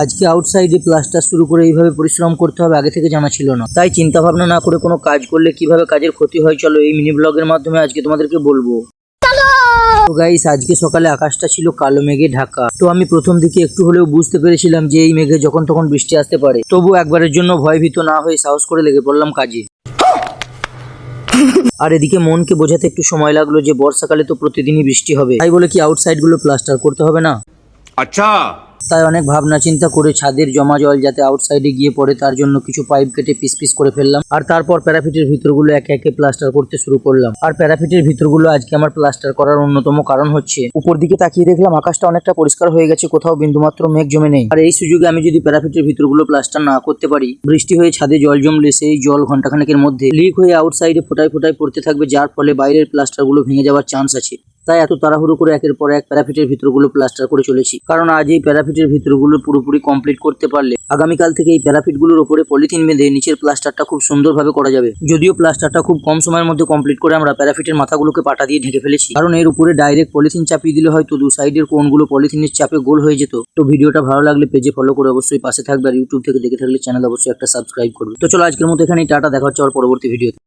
আজকে আউটসাইডে প্লাস্টার শুরু করে এইভাবে পরিশ্রম করতে হবে আগে থেকে জানা ছিল না, তাই চিন্তা ভাবনা না করে কোনো কাজ করলে কিভাবে কাজের ক্ষতি হয় চলো এই মিনি ব্লগের মাধ্যমে আজকে তোমাদেরকে বলবো। তো গাইস, আজকে সকালে আকাশটা ছিল কালো মেঘে ঢাকা। তো আমি প্রথম দিকে একটু হলেও বুঝতে পেরেছিলাম যে এই মেঘে যখন তখন বৃষ্টি আসতে পারে, তবু একবারের জন্য ভয়ভীত না হয়ে সাহস করে লেগে পড়লাম কাজে। আর এদিকে মনকে বোঝাতে একটু সময় লাগলো যে বর্ষাকালে তো প্রতিদিনই বৃষ্টি হবে, তাই বলে কি আউটসাইড গুলো প্লাস্টার করতে হবে না? আচ্ছা, তাই অনেক ভাবনা চিন্তা করে ছাদের জমা জল যাতে আউটসাইডে গিয়ে পড়ে তার জন্য কিছু পাইপ কেটে পিস পিস করে ফেললাম। আর তারপর প্যারাফিটের ভিতরগুলো একে একে প্লাস্টার করতে শুরু করলাম। আর প্যারাফিটের ভিতরগুলো আজকে আমার প্লাস্টার করার অন্যতম কারণ হচ্ছে উপর দিকে তাকিয়ে দেখলাম আকাশটা অনেকটা পরিষ্কার হয়ে গেছে, কোথাও বিন্দুমাত্র মেঘ জমে নেই। আর এই সুযোগে আমি যদি প্যারাফিটের ভিতরগুলো প্লাস্টার না করতে পারি, বৃষ্টি হয়ে ছাদে জল জমলে সেই জল ঘন্টাখানেকের মধ্যে লিক হয়ে আউটসাইডে ফোটায় ফোটায় পড়তে থাকবে, যার ফলে বাইরের প্লাস্টারগুলো ভেঙে যাওয়ার চান্স আছে। তাই এত তাড়াহুড়ো করে একের পর এক প্যারাফিটের ভিতরগুলো প্লাস্টার করে চলেছি, কারণ আজ এই প্যারাফিটের ভিতরগুলো পুরোপুরি কমপ্লিট করতে পারলে আগামীকাল থেকে এই প্যারাফিটগুলোর উপরে পলিথিন বেঁধে নিচের প্লাস্টারটা খুব সুন্দরভাবে করা যাবে। যদিও প্লাস্টারটা খুব কম সময়ের মধ্যে কমপ্লিট করে আমরা প্যারাফিটের মাথাগুলোকে পাটা দিয়ে ঢেকে ফেলেছি, কারণ এর উপরে ডাইরেক্ট পলিথিন চাপিয়ে দিলে হয়তো দু সাইডের কোণগুলো পলিথিনের চাপে গোল হয়ে যেত। তো ভিডিওটা ভালো লাগলে পেজে ফলো করে অবশ্যই পাশে থাকবে, আর ইউটিউব থেকে দেখে থাকলে চ্যানেল অবশ্যই একটা সাবস্ক্রাইব করবে। তো চলো আজকের মতো এখানেই টাটা, দেখা হচ্ছে আবার পরবর্তী ভিডিওতে।